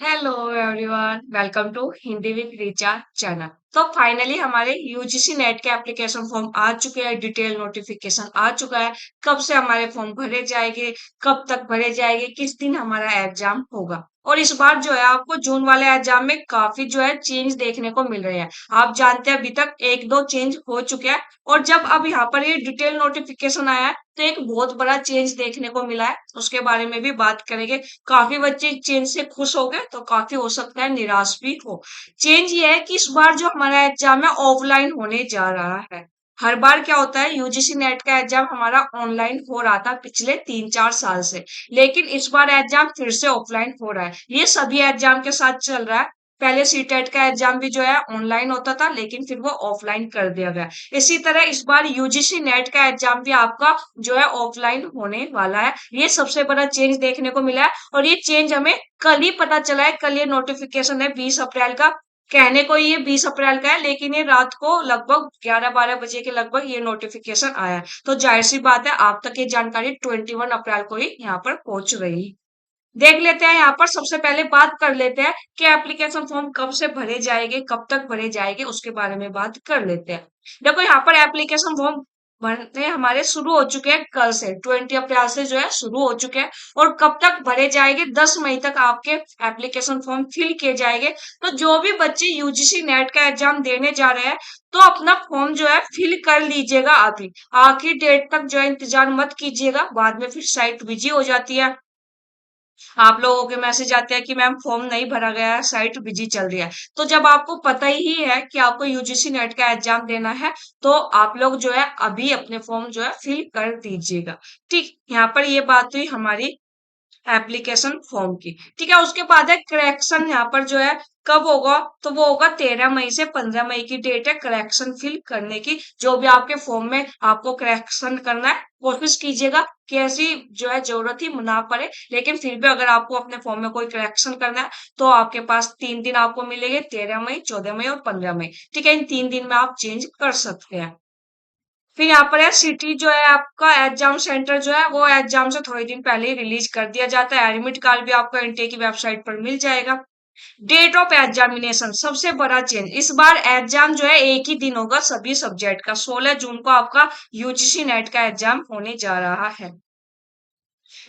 Hello everyone, welcome to Hindi with Richa channel. तो finally हमारे UGC NET के एप्लीकेशन फॉर्म आ चुके हैं, डिटेल नोटिफिकेशन आ चुका है। कब से हमारे फॉर्म भरे जाएंगे, कब तक भरे जाएंगे, किस दिन हमारा एग्जाम होगा। और इस बार जो है आपको जून वाले एग्जाम में काफी जो है चेंज देखने को मिल रहे हैं। आप जानते हैं अभी तक एक दो चेंज हो चुके हैं, और जब अब यहाँ पर ये डिटेल नोटिफिकेशन आया है तो एक बहुत बड़ा चेंज देखने को मिला है। उसके बारे में भी बात करेंगे। काफी बच्चे चेंज से खुश हो गए तो काफी हो सकता है निराश भी हो। चेंज ये है कि इस बार जो हमारा एग्जाम है ऑफलाइन होने जा रहा है। हर बार क्या होता है, यूजीसी नेट का एग्जाम हमारा ऑनलाइन हो रहा था पिछले 3-4 साल से, लेकिन इस बार एग्जाम फिर से ऑफलाइन हो रहा है। ये सभी एग्जाम के साथ चल रहा है। पहले सीटेट का एग्जाम भी जो है ऑनलाइन होता था, लेकिन फिर वो ऑफलाइन कर दिया गया। इसी तरह इस बार यूजीसी नेट का एग्जाम भी आपका जो है ऑफलाइन होने वाला है। ये सबसे बड़ा चेंज देखने को मिला है, और ये चेंज हमें कल ही पता चला है। कल ये नोटिफिकेशन है 20 अप्रैल का। कहने को ये 20 अप्रैल का है, लेकिन ये रात को लगभग 11-12 बजे के लगभग ये नोटिफिकेशन आया है। तो जाहिर सी बात है आप तक ये जानकारी 21 अप्रैल को ही यहाँ पर पहुंच रही। देख लेते हैं, यहाँ पर सबसे पहले बात कर लेते हैं कि एप्लीकेशन फॉर्म कब से भरे जाएंगे, कब तक भरे जाएंगे, उसके बारे में बात कर लेते हैं। देखो यहाँ पर एप्लीकेशन फॉर्म भरने हमारे शुरू हो चुके हैं कल से, 20 अप्रैल से जो है शुरू हो चुके हैं। और कब तक भरे जाएंगे, 10 मई तक आपके एप्लीकेशन फॉर्म फिल किए जाएंगे। तो जो भी बच्चे यूजीसी नेट का एग्जाम देने जा रहे हैं तो अपना फॉर्म जो है फिल कर लीजिएगा। अभी आखिरी डेट तक जो है इंतजार मत कीजिएगा, बाद में फिर साइट बिजी हो जाती है। आप लोगों के मैसेज आते हैं कि मैम फॉर्म नहीं भरा गया है, साइट बिजी चल रही है। तो जब आपको पता ही है कि आपको यूजीसी नेट का एग्जाम देना है, तो आप लोग जो है अभी अपने फॉर्म जो है फिल कर दीजिएगा। ठीक, यहाँ पर ये बात हुई हमारी एप्लीकेशन फॉर्म की। ठीक है, उसके बाद है करेक्शन। यहाँ पर जो है कब होगा, तो वो होगा 13 मई से 15 मई की डेट है करेक्शन फिल करने की। जो भी आपके फॉर्म में आपको करेक्शन करना है, कोशिश कीजिएगा कि ऐसी जो है जरूरत ही ना पड़े, लेकिन फिर भी अगर आपको अपने फॉर्म में कोई करेक्शन करना है तो आपके पास 3 दिन आपको मिलेंगे, 13 मई, 14 मई और 15 मई। ठीक है, इन 3 दिन में आप चेंज कर सकते हैं। फिर यहाँ पर है सिटी, जो है आपका एग्जाम सेंटर जो है वो एग्जाम से थोड़े दिन पहले ही रिलीज कर दिया जाता है। एडमिट कार्ड भी आपको एनटीए की वेबसाइट पर मिल जाएगा। डेट ऑफ एग्जामिनेशन सबसे बड़ा चेंज, इस बार एग्जाम जो है एक ही दिन होगा सभी सब्जेक्ट का। 16 जून को आपका यूजीसी नेट का एग्जाम होने जा रहा है।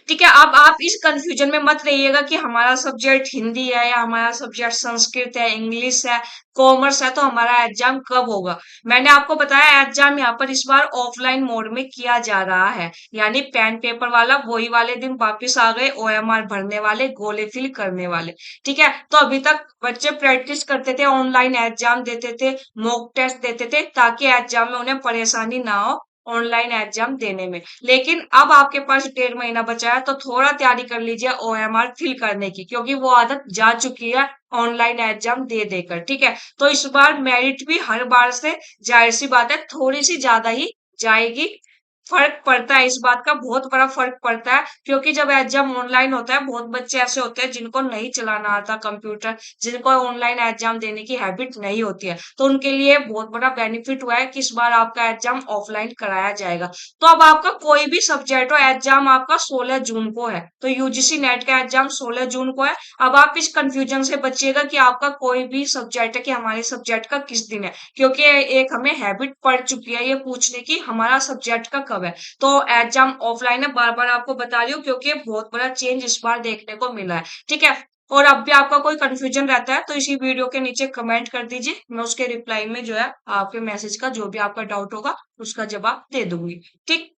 ठीक है, अब आप इस कंफ्यूजन में मत रहिएगा कि हमारा सब्जेक्ट हिंदी है या हमारा सब्जेक्ट संस्कृत है, इंग्लिश है, कॉमर्स है, तो हमारा एग्जाम कब होगा। मैंने आपको बताया एग्जाम यहाँ पर इस बार ऑफलाइन मोड में किया जा रहा है, यानी पेन पेपर वाला वही वाले दिन वापिस आ गए, ओएमआर भरने वाले, गोले फिल करने वाले। ठीक है, तो अभी तक बच्चे प्रैक्टिस करते थे, ऑनलाइन एग्जाम देते थे, मॉक टेस्ट देते थे, ताकि एग्जाम में उन्हें परेशानी ना हो ऑनलाइन एग्जाम देने में। लेकिन अब आपके पास 1.5 महीना बचा है, तो थोड़ा तैयारी कर लीजिए ओएमआर फिल करने की, क्योंकि वो आदत जा चुकी है ऑनलाइन एग्जाम दे देकर। ठीक है, तो इस बार मेरिट भी हर बार से जाहिर सी बात है थोड़ी सी ज्यादा ही जाएगी। फर्क पड़ता है, इस बात का बहुत बड़ा फर्क पड़ता है, क्योंकि जब एग्जाम ऑनलाइन होता है, बहुत बच्चे ऐसे होते हैं जिनको नहीं चलाना आता कंप्यूटर, जिनको ऑनलाइन एग्जाम देने की हैबिट नहीं होती है, तो उनके लिए बहुत बड़ा बेनिफिट हुआ है कि इस बार आपका एग्जाम ऑफलाइन कराया जाएगा। तो अब आपका कोई भी सब्जेक्ट हो, एग्जाम आपका 16 जून को है, तो यूजीसी नेट का एग्जाम 16 जून को है। अब आप इस कंफ्यूजन से बचिएगा कि आपका कोई भी सब्जेक्ट है कि हमारे सब्जेक्ट का किस दिन है, क्योंकि एक हमें हैबिट पड़ चुकी है ये पूछने की हमारा सब्जेक्ट का कब है। तो एग्जाम ऑफलाइन है, बार बार आपको बता रही हूँ, क्योंकि बहुत बड़ा चेंज इस बार देखने को मिला है। ठीक है, और अब भी आपका कोई कंफ्यूजन रहता है तो इसी वीडियो के नीचे कमेंट कर दीजिए, मैं उसके रिप्लाई में जो है आपके मैसेज का जो भी आपका डाउट होगा उसका जवाब दे दूंगी। ठीक,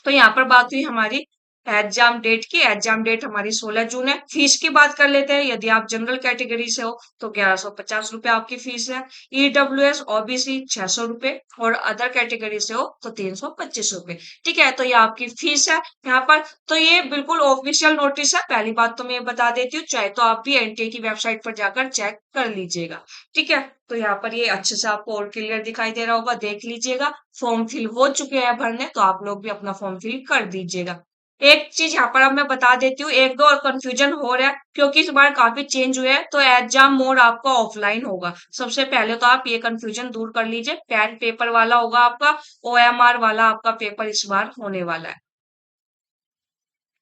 तो यहाँ पर बात हुई हमारी एग्जाम डेट की। एग्जाम डेट हमारी 16 जून है। फीस की बात कर लेते हैं। यदि आप जनरल कैटेगरी से हो तो 1150 रुपए आपकी फीस है। ईडब्ल्यूएस ओबीसी 600 रुपए, और अदर कैटेगरी से हो तो 325 रुपए। ठीक है, तो ये आपकी फीस है यहाँ पर। तो ये बिल्कुल ऑफिशियल नोटिस है, पहली बात तो मैं ये बता देती हूँ, चाहे तो आप भी एनटीए की वेबसाइट पर जाकर चेक कर लीजिएगा। ठीक है, तो यहाँ पर ये अच्छे से आपको और क्लियर दिखाई दे रहा होगा, देख लीजिएगा। फॉर्म फिल हो चुके हैं भरने, तो आप लोग भी अपना फॉर्म फिल कर दीजिएगा। एक चीज यहाँ पर अब मैं बता देती हूँ, एक दो और कंफ्यूजन हो रहा है क्योंकि इस बार काफी चेंज हुए हैं। तो एग्जाम मोड आपका ऑफलाइन होगा। सबसे पहले तो आप ये कंफ्यूजन दूर कर लीजिए, पेन पेपर वाला होगा आपका, ओएमआर वाला आपका पेपर इस बार होने वाला है।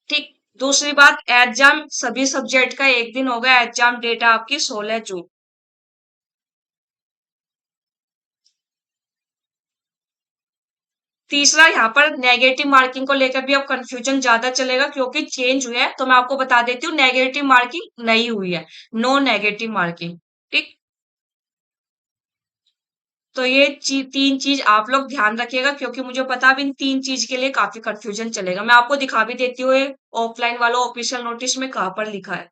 ठीक, दूसरी बात, एग्जाम सभी सब्जेक्ट का एक दिन होगा। एग्जाम डेट है आपकी 16 जून। तीसरा, यहाँ पर नेगेटिव मार्किंग को लेकर भी अब कंफ्यूजन ज्यादा चलेगा क्योंकि चेंज हुआ है। तो मैं आपको बता देती हूँ, नेगेटिव मार्किंग नहीं हुई है। No negative marking. ठीक। तो ये तीन चीज आप लोग ध्यान रखिएगा क्योंकि मुझे पता अब इन तीन चीज के लिए काफी कंफ्यूजन चलेगा। मैं आपको दिखा भी देती हूँ ऑफलाइन वाला ऑफिशियल नोटिस में कहाँ पर लिखा है।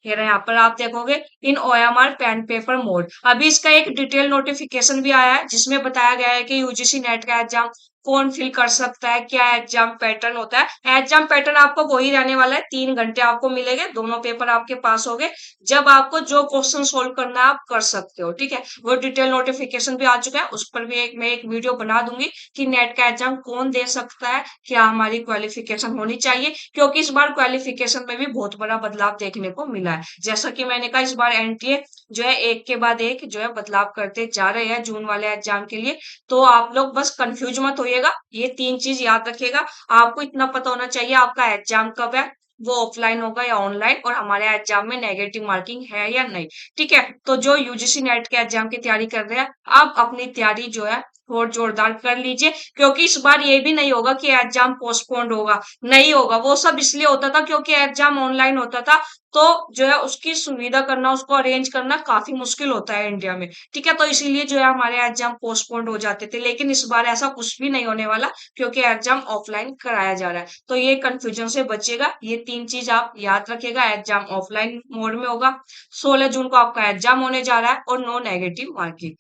ये रहा, यहाँ पर आप देखोगे, इन ओएमआर पेन पेपर मोड। अभी इसका एक डिटेल नोटिफिकेशन भी आया है जिसमें बताया गया है कि यूजीसी नेट का एग्जाम कौन फिल कर सकता है, क्या एग्जाम पैटर्न होता है। एग्जाम पैटर्न आपको वही रहने वाला है, 3 घंटे आपको मिलेंगे, दोनों पेपर आपके पास होंगे। जब आपको जो क्वेश्चन सोल्व करना है आप कर सकते हो। ठीक है, वो डिटेल नोटिफिकेशन भी आ चुका है, उस पर भी मैं एक वीडियो बना दूंगी कि नेट का एग्जाम कौन दे सकता है, क्या हमारी क्वालिफिकेशन होनी चाहिए, क्योंकि इस बार क्वालिफिकेशन में भी बहुत बड़ा बदलाव देखने को मिला है। जैसा कि मैंने कहा, इस बार एनटीए जो है एक के बाद एक जो है बदलाव करते जा रहे हैं जून वाले एग्जाम के लिए। तो आप लोग बस कंफ्यूज मत होइएगा, ये तीन चीज याद रखिएगा। आपको इतना पता होना चाहिए आपका एग्जाम कब है, वो ऑफलाइन होगा या ऑनलाइन, और हमारे एग्जाम में नेगेटिव मार्किंग है या नहीं। ठीक है, तो जो यूजीसी नेट के एग्जाम की तैयारी कर रहे हैं, आप अपनी तैयारी जो है और जोरदार कर लीजिए, क्योंकि इस बार ये भी नहीं होगा कि एग्जाम पोस्टपोन्ड होगा। नहीं होगा, वो सब इसलिए होता था क्योंकि एग्जाम ऑनलाइन होता था। तो जो है उसकी सुविधा करना, उसको अरेंज करना काफी मुश्किल होता है इंडिया में। ठीक है, तो इसीलिए जो है हमारे एग्जाम पोस्टपोन्ड हो जाते थे, लेकिन इस बार ऐसा कुछ भी नहीं होने वाला क्योंकि एग्जाम ऑफलाइन कराया जा रहा है। तो ये कंफ्यूजन से बचेगा, ये तीन चीज आप याद रखिएगा। एग्जाम ऑफलाइन मोड में होगा, 16 जून को आपका एग्जाम होने जा रहा है, और नो नेगेटिव मार्किंग।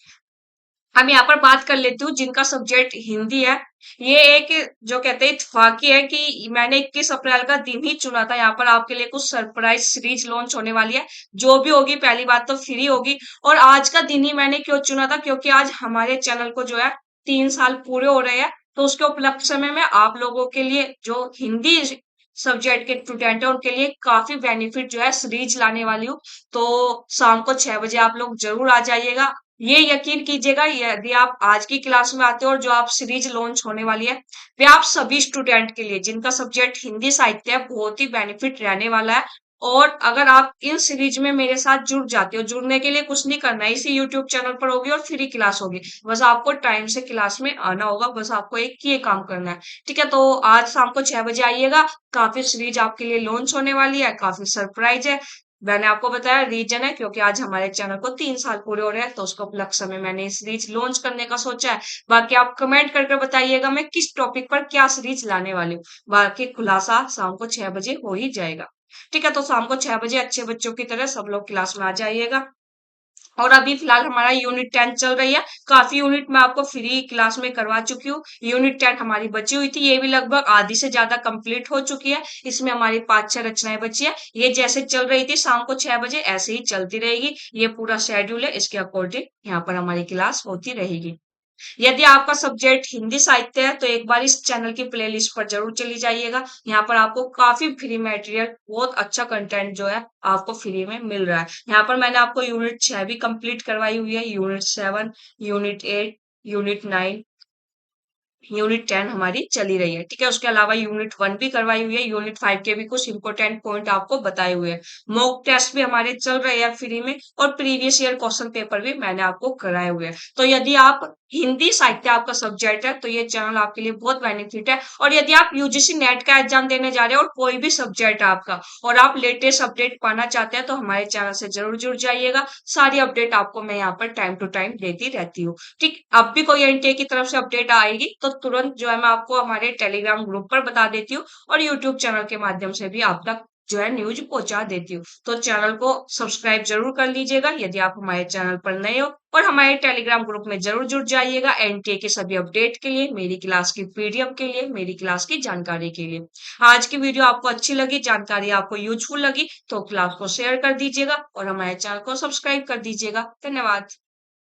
हम यहाँ पर बात कर लेती हूँ जिनका सब्जेक्ट हिंदी है। ये एक जो कहते हैं इत्तेफाकी है कि मैंने 21 अप्रैल का दिन ही चुना था। यहाँ पर आपके लिए कुछ सरप्राइज सीरीज लॉन्च होने वाली है, जो भी होगी पहली बात तो फ्री होगी। और आज का दिन ही मैंने क्यों चुना था, क्योंकि आज हमारे चैनल को जो है 3 साल पूरे हो रहे हैं। तो उसके उपलक्ष्य में मैं आप लोगों के लिए, जो हिंदी सब्जेक्ट के स्टूडेंट है, उनके लिए काफी बेनिफिट जो है सीरीज लाने वाली हूँ। तो शाम को 6 बजे आप लोग जरूर आ जाइएगा। ये यकीन कीजिएगा, यदि आप आज की क्लास में आते हो और जो आप सीरीज लॉन्च होने वाली है, वे आप सभी स्टूडेंट के लिए जिनका सब्जेक्ट हिंदी साहित्य है बहुत ही बेनिफिट रहने वाला है। और अगर आप इन सीरीज में मेरे साथ जुड़ जाते हो, जुड़ने के लिए कुछ नहीं करना है, इसी यूट्यूब चैनल पर होगी और फ्री क्लास होगी। बस आपको टाइम से क्लास में आना होगा, बस आपको एक ही काम करना है। ठीक है, तो आज शाम को 6 बजे आइएगा। काफी सीरीज आपके लिए लॉन्च होने वाली है, काफी सरप्राइज है। मैंने आपको बताया रीजन है क्योंकि आज हमारे चैनल को 3 साल पूरे हो रहे हैं, तो उसको उपलक्ष्य में मैंने सीरीज लॉन्च करने का सोचा है। बाकी आप कमेंट करके बताइएगा मैं किस टॉपिक पर क्या सीरीज लाने वाली हूँ। बाकी खुलासा शाम को 6 बजे हो ही जाएगा। ठीक है, तो शाम को 6 बजे अच्छे बच्चों की तरह सब लोग क्लास में आ जाइएगा। और अभी फिलहाल हमारा यूनिट 10 चल रही है। काफी यूनिट मैं आपको फ्री क्लास में करवा चुकी हूँ। यूनिट 10 हमारी बची हुई थी, ये भी लगभग आधी से ज्यादा कंप्लीट हो चुकी है। इसमें हमारी 5-6 रचनाएं बची है। ये जैसे चल रही थी शाम को 6 बजे, ऐसे ही चलती रहेगी। ये पूरा शेड्यूल है, इसके अकॉर्डिंग यहाँ पर हमारी क्लास होती रहेगी। यदि आपका सब्जेक्ट हिंदी साहित्य है तो एक बार इस चैनल की प्लेलिस्ट पर जरूर चली जाइएगा। यहाँ पर आपको काफी फ्री मटेरियल, बहुत अच्छा कंटेंट जो है आपको फ्री में मिल रहा है। यहाँ पर मैंने आपको यूनिट 6 भी कंप्लीट करवाई हुई है, यूनिट 7, यूनिट 8, यूनिट 9, यूनिट 10 हमारी चली रही है। ठीक है, उसके अलावा यूनिट 1 भी करवाई हुई है, यूनिट 5 के भी कुछ इंपोर्टेंट पॉइंट आपको बताए हुए हैं। मॉक टेस्ट भी हमारे चल रहे हैं फ्री में, और प्रीवियस ईयर क्वेश्चन पेपर भी मैंने आपको कराए हुए हैं। तो यदि आप हिंदी साहित्य आपका सब्जेक्ट है तो ये चैनल आपके लिए बहुत बेनिफिट है। और यदि आप यूजीसी नेट का एग्जाम देने जा रहे हो और कोई भी सब्जेक्ट है आपका, और आप लेटेस्ट अपडेट पाना चाहते हैं, तो हमारे चैनल से जरूर जुड़ जाइएगा। सारी अपडेट आपको मैं यहाँ पर टाइम टू टाइम देती रहती हूँ। ठीक, अब भी कोई एनटीए की तरफ से अपडेट आएगी तो तुरंत जो है मैं आपको हमारे टेलीग्राम ग्रुप पर बता देती हूँ, और यूट्यूब चैनल के माध्यम से भी आप तक जो है न्यूज पहुंचा देती हूँ। तो चैनल को सब्सक्राइब जरूर कर लीजिएगा यदि आप हमारे चैनल पर नए हो, और हमारे टेलीग्राम ग्रुप में जरूर जुड़ जाइएगा एनटीए के सभी अपडेट के लिए, मेरी क्लास की पीडीएफ के लिए, मेरी क्लास की जानकारी के लिए। आज की वीडियो आपको अच्छी लगी, जानकारी आपको यूजफुल लगी, तो क्लास को शेयर कर दीजिएगा और हमारे चैनल को सब्सक्राइब कर दीजिएगा। धन्यवाद।